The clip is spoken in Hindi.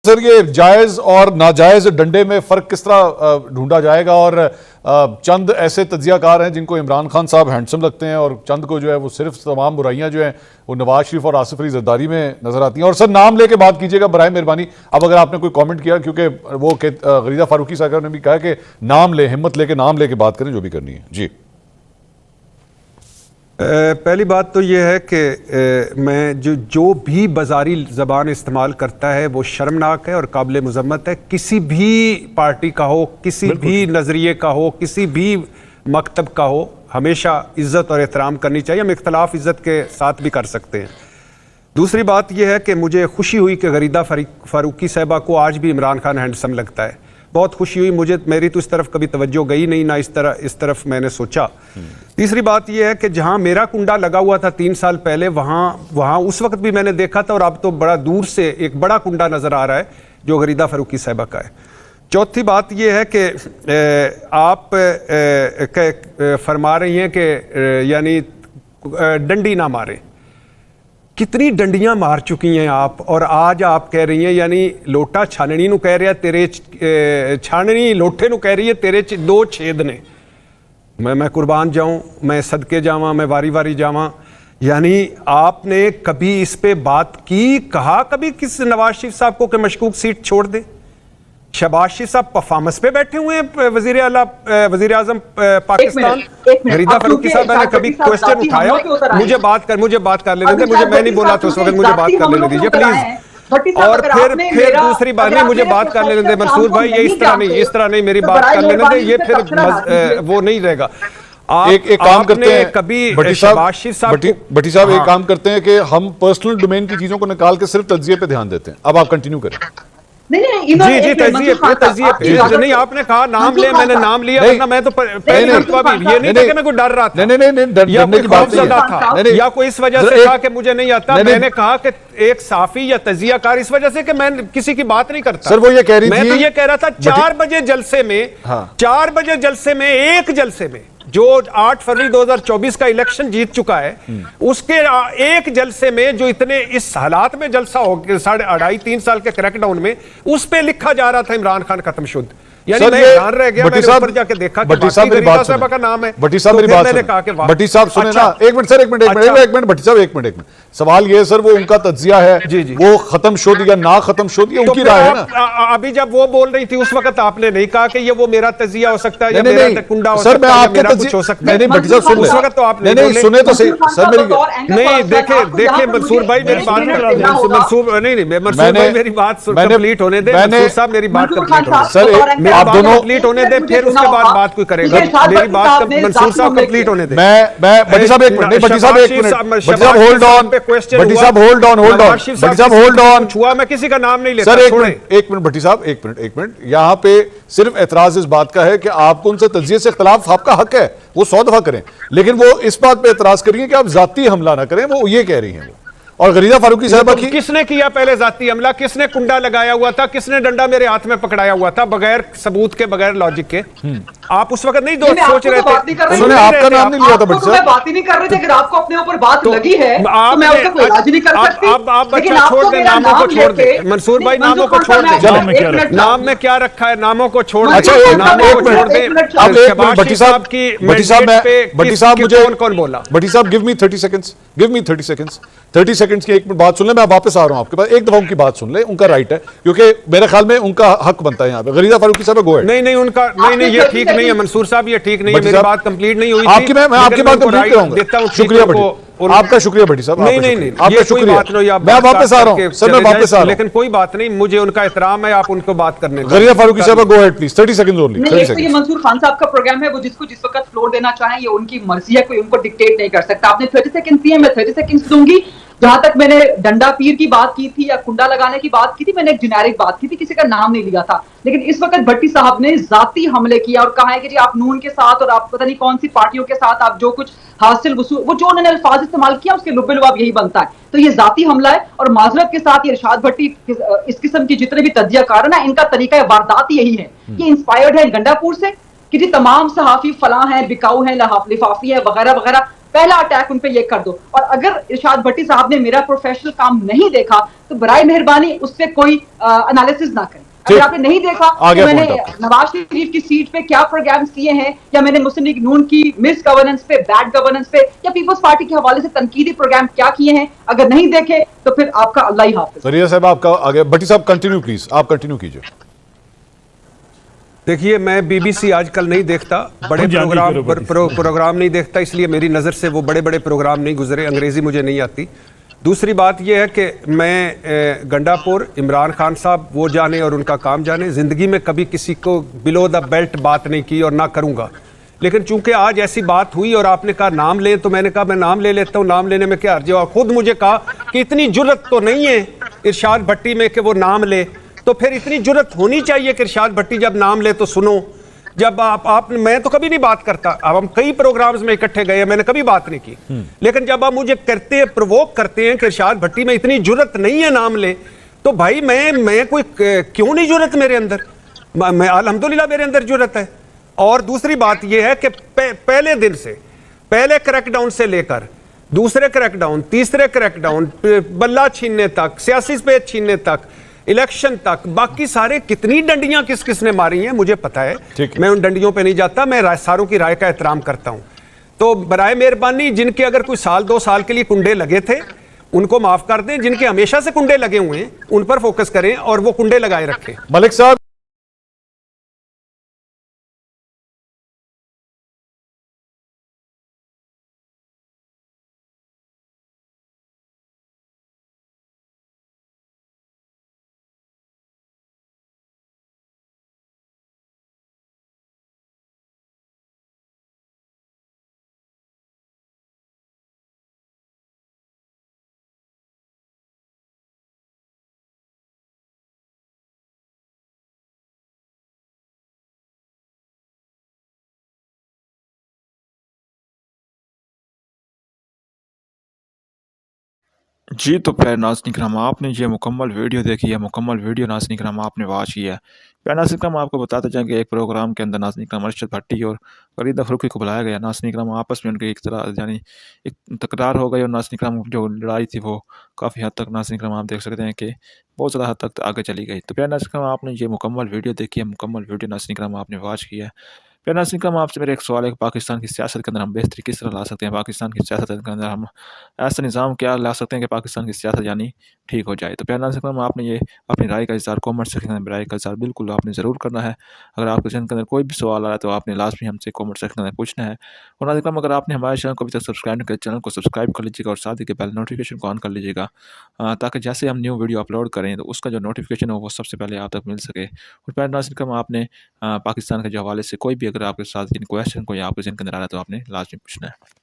सर, ये जायज और नाजायज डंडे में फर्क किस तरह ढूंढा जाएगा? और चंद ऐसे तज्जियाकार हैं जिनको इमरान खान साहब हैंडसम लगते हैं और चंद को जो है वो सिर्फ तमाम बुराइयां जो हैं वो नवाज शरीफ और आसिफ अली जरदारी में नजर आती हैं। और सर, नाम लेके बात कीजिएगा बराए मेहरबानी। अब अगर आपने कोई कमेंट किया, क्योंकि वो गरीदा फारूकी साहब ने भी कहा कि नाम ले, हिम्मत लेके नाम लेके बात करें जो भी करनी है। जी, पहली बात तो यह है कि मैं जो भी बाजारी ज़बान इस्तेमाल करता है वो शर्मनाक है और काबिल मज़म्मत है। किसी भी पार्टी का हो, किसी भी नज़रिए का हो, किसी भी मकतब का हो, हमेशा इज़्ज़त और एहतराम करनी चाहिए। हम इख्तलाफ इज़्ज़त के साथ भी कर सकते हैं। दूसरी बात यह है कि मुझे खुशी हुई कि गरीदा फारूकी साहिबा को आज भी इमरान खान हैंडसम लगता है। बहुत खुशी हुई मुझे। मेरी तो इस तरफ कभी तवज्जो गई नहीं, ना इस तरफ मैंने सोचा। तीसरी बात यह है कि जहां मेरा कुंडा लगा हुआ था 3 साल पहले, वहां उस वक्त भी मैंने देखा था और अब तो बड़ा दूर से एक बड़ा कुंडा नजर आ रहा है जो गरीदा फारूकी साहिबा का है। चौथी बात यह है कि आप फरमा रही हैं कि यानी डंडी ना मारें। कितनी डंडियां मार चुकी हैं आप, और आज आप कह रही हैं, यानी लोटा छाननी नू कह रहा तेरे छाननी लोटे नू कह रही है तेरे 2 छेद ने। मैं कुर्बान जाऊं, मैं सदके जावां, मैं वारी वारी जावां। यानी आपने कभी इस पे बात की, कहा कभी किस नवाज शरीफ साहब को कि मशकूक सीट छोड़ दे? शहबाज शरीफ साहब परफॉर्मेंस पे बैठे हुए हैं, वजीर आजम पाकिस्तान। गरीदा फारूकी साहब ने कभी क्वेश्चन उठाया? मुझे बात कर लेने दे, मैं नहीं बोला तो उस वक्त मुझे बात कर लेने दीजिए प्लीज। और फिर दूसरी बात नहीं, मुझे बात कर लेने दे मंसूर भाई, ये इस तरह नहीं मेरी बात कर लेने दे, ये फिर वो नहीं रहेगा। एक काम करते हैं कभी भट्टी साहब, एक काम करते हैं कि हम पर्सनल डोमेन की चीजों को निकाल के सिर्फ तज्जिए पे ध्यान देते हैं। अब आप कंटिन्यू करें। जी, तजिए नहीं, आपने कहा नाम ले, मैंने नाम लिया, वरना मैं तो पहले ये नहीं था कि मैं कोई डर रहा था, या कोई खौफजदा था, या कोई इस वजह से कहा कि मुझे नहीं आता। मैंने कहा कि एक साफी या तजियाकार इस वजह से कि मैं किसी की बात नहीं करता। सर, वो ये कह रही थी, मैं तो ये कह रहा था 4 बजे जलसे में, 4 बजे जलसे में, एक जलसे में जो 8 फरवरी 2024 का इलेक्शन जीत चुका है, उसके एक जलसे में जो इतने इस हालात में जलसा हो गया 2.5-3 साल के क्रैकडाउन में, उस पे लिखा जा रहा था इमरान खान खत्म शुद्ध। यानी मैं हैरान रह गया, मैंने ऊपर जाके देखा कि भट्टी साहब मेरी बात साहब का नाम है। भट्टी साहब मेरी बात सुने, भट्टी साहब सुने ना, एक मिनट सर, एक मिनट भट्टी साहब, एक मिनट। सवाल ये सर, वो उनका तज्जिया है, वो खत्म शुद्ध या ना खत्म शुद्ध, ये उनकी राय है ना। अभी जब वो बोल रही थी उस वक्त आपने नहीं कहा कि ये वो मेरा तजिया हो सकता है या मेरा कुंडा हो सकता है, सर मैं आपके कुछ हो सकता है। नहीं भट्टी साहब सुन, उस वक्त तो आपने नहीं सुने तो सही सर मेरी नहीं। देखे मंसूर भाई मेरी बात, मंसूर नहीं मंसूर भाई मेरी बात कंप्लीट होने दे। मंसूर साहब मेरी बात कंप्लीट होने दे सर, आप दोनों कंप्लीट होने दे, फिर उसके बाद बात कोई करेगा। मेरी बात मंसूर साहब कंप्लीट होने दे। मैं भट्टी साहब एक मिनट, भट्टी साहब एक मिनट, भट्टी साहब होल्ड ऑन, भट्टी साहब होल्ड ऑन, भट्टी साहब होल्ड ऑन। छुआ, मैं किसी का नाम नहीं लेता सर, एक मिनट भट्टी साहब, एक मिनट। यहां पे सिर्फ एतराज इस बात का है कि आपको उनसे तज्जिए से इख्तिलाफ, आपका हक है, वो 100 दफा करें, लेकिन वो इस बात पे एतराज करेंगे कि आप जाती हमला ना करें, वो ये कह रही हैं। और गरीदा फारूकी साहबा की किसने किया पहले जाती हमला? किसने कुंडा लगाया हुआ था? किसने डंडा मेरे हाथ में पकड़ाया हुआ था बगैर सबूत के, बगैर लॉजिक के? आप उस वक्त नहीं सोच रहे थे? उन्होंने आपका नाम नहीं लिया था भट्टी साहब, बात ही नहीं कर रहे थे। अगर आपको अपने ऊपर बात लगी है तो मैं उसका कोई इलाज नहीं कर सकती। आप बच्चा छोड़ दे, नामों को छोड़ दे मंसूर भाई, नामों को छोड़ दे। नाम में क्या रखा है? नामों को छोड़ दे, नामों को छोड़ दे। अब भट्टी साहब की, भट्टी साहब मुझे कौन बोला? भट्टी साहब गिव मी 30 सेकंड्स, 30 सेकंड्स की 1 मिनट बात सुन ले। मैं वापस आ रहा हूं आपके पास, एक दफा उनकी बात सुन ले, उनका राइट है, क्योंकि मेरे ख्याल में उनका हक बनता है यहाँ पे। गरीदा फारूकी साहब गो है। नहीं उनका नहीं, ये ठीक नहीं है मंसूर साहब, ये ठीक नहीं है। मेरी बात कंप्लीट नहीं हुई थी। मैं आपकी बात कंप्लीट करूंगा। शुक्रिया भट्टी, आपका शुक्रिया भट्टी साहब। नहीं, आपका शुक्रिया। मैं वापस आ रहा हूं सर, मैं वापस आ रहा हूं, लेकिन कोई बात नहीं, मुझे उनका एहतराम है, आप उनको बात करने। गरीदा फारूकी साहब go ahead please, 30 seconds only. ये मंसूर खान साहब का प्रोग्राम है, वो जिसको जिस वक्त फ्लोर देना चाहें, ये उनकी मर्जी है, कोई उनको डिक्टेट नहीं कर सकता। आपने 30 सेकंड दिए, मैं 30 सेकंड दूंगी। जहां तक मैंने डंडा पीर की बात की थी या कुंडा लगाने की बात की थी, मैंने एक जेनेरिक बात की थी, किसी का नाम नहीं लिया था। लेकिन इस वक्त भट्टी साहब ने जाती हमले किया और कहा है कि जी आप नून के साथ और आप पता नहीं कौन सी पार्टियों के साथ आप जो कुछ हासिल वसूल, वो जो उन्होंने अल्फाज इस्तेमाल किया उसके लुब्बे लुबाब यही बनता है। तो ये जाती हमला है, और माजरत के साथ ये इरशाद भट्टी इस किस्म की जितने भी तज्जियाकार है ना, इनका तरीका वारदात यही है। ये इंस्पायर्ड है गंडापुर से कि जी तमाम सहाफी फलां हैं, बिकाऊ हैं, लिफाफी है, वगैरह वगैरह। पहला अटैक उन पे ये कर दो। और अगर इरशाद भट्टी साहब ने मेरा प्रोफेशनल काम नहीं देखा तो बराए मेहरबानी उस पर कोई एनालिसिस ना करें। अगर आपने नहीं देखा तो मैंने नवाज शरीफ की सीट पे क्या प्रोग्राम्स किए हैं, या मैंने मुस्लिम लीग नून की मिस गवर्नेंस पे, बैड गवर्नेंस पे, या पीपल्स पार्टी के हवाले से तनकीदी प्रोग्राम क्या किए हैं, अगर नहीं देखे तो फिर आपका अल्लाह ही हाफिज। सरिया साहब आपका आगे, भट्टी साहब कंटिन्यू प्लीज, आप कंटिन्यू कीजिए। देखिए, मैं बीबीसी आजकल नहीं देखता, बड़े प्रोग्राम नहीं देखता, इसलिए मेरी नज़र से वो बड़े बड़े प्रोग्राम नहीं गुजरे, अंग्रेज़ी मुझे नहीं आती। दूसरी बात यह है कि मैं गंडापुर, इमरान खान साहब वो जाने और उनका काम जाने, ज़िंदगी में कभी किसी को बिलो द बेल्ट बात नहीं की और ना करूँगा। लेकिन चूंकि आज ऐसी बात हुई और आपने कहा नाम लें, तो मैंने कहा मैं नाम ले लेता हूँ, नाम लेने में क्या अर्ज है। और खुद मुझे कहा कि इतनी जुर्रत तो नहीं है इरशाद भट्टी में कि वो नाम ले, तो फिर इतनी जुर्रत होनी चाहिए कि इरशाद भट्टी जब नाम ले तो सुनो। जब आप मैं तो कभी नहीं बात करता, अब हम कई प्रोग्राम्स में इकट्ठे गए, मैंने कभी बात नहीं की, लेकिन जब आप मुझे करते हैं, प्रोवोक करते हैं कि इरशाद भट्टी में इतनी जुर्रत नहीं है नाम ले, तो भाई मैं कोई क्यों नहीं जुर्रत मेरे अंदर, मैं अल्हम्दुलिल्लाह मेरे अंदर जुर्रत है। और दूसरी बात यह है कि पहले दिन से, पहले क्रैकडाउन से लेकर दूसरे क्रैकडाउन, तीसरे क्रैकडाउन, बल्ला छीनने तक, सियासी स्पेस छीनने तक, इलेक्शन तक, बाकी सारे कितनी डंडियां किस किस ने मारी हैं मुझे पता है, मैं उन डंडियों पे नहीं जाता, मैं सारों की राय का एहतराम करता हूं। तो बराए मेहरबानी जिनके अगर कोई साल 2 साल के लिए कुंडे लगे थे उनको माफ कर दें, जिनके हमेशा से कुंडे लगे हुए हैं उन पर फोकस करें और वो कुंडे लगाए रखें। मलिक साहब, जी तो प्यारे नाज़रीन किराम, आपने ये मुकम्मल वीडियो देखी है, मुकम्मल वीडियो नाज़रीन किराम आपने वॉच किया है। प्यारे नाज़रीन किराम, आपको बताते जाएँ कि एक प्रोग्राम के अंदर नाज़रीन किराम अरशद भट्टी और फरीदा फ़ारूकी को बुलाया गया। नाज़रीन किराम आपस में उनकी एक तरह यानी एक तकरार हो गई और नाज़रीन किराम जो लड़ाई थी वो काफ़ी हद तक नाज़रीन किराम आप देख सकते हैं कि बहुत ज़्यादा हद तक आगे चली गई। तो प्यारे नाज़रीन किराम, आपने ये मुकम्मल वीडियो देखी है, मुकम्मल वीडियो नाज़रीन किराम आपने वॉच किया है। फिर नाज़रीन किराम, आपसे मेरा एक सवाल है कि पाकिस्तान की सियासत के अंदर हम बेहतरी किस तरह ला सकते हैं, पाकिस्तान की सियासत के अंदर हम ऐसा निज़ाम क्या ला सकते हैं कि पाकिस्तान की सियासत यानी ठीक हो जाए। तो प्यारे नाज़रीन किराम, आपने ये अपनी राय का इज़हार कमेंट सेक्शन के अंदर राय का इज़हार बिल्कुल आपने ज़रूर करना है। अगर आपके जहन के अंदर कोई भी सवाल आ रहा है तो आपने लाजमी हमसे कमेंट सेक्शन के अंदर पूछना है। और नाज़रीन किराम, अगर आपने हमारे चैनल को अभी तक सब्सक्राइब नहीं किया, चैनल को सब्सक्राइब कर लीजिएगा और साथ ही बेल नोटिफिकेशन को ऑन कर लीजिएगा, ताकि जैसे हम न्यू वीडियो अपलोड करें तो उसका जो नोटिफिकेशन हो वो सबसे पहले आप तक मिल सके। और प्यारे नाज़रीन किराम, आपने पाकिस्तान के जो हवाले से कोई भी अगर आपके साथ क्वेश्चन कोई आपके जहन के अंदर आ रहा है तो आपने लाजमी पूछना है।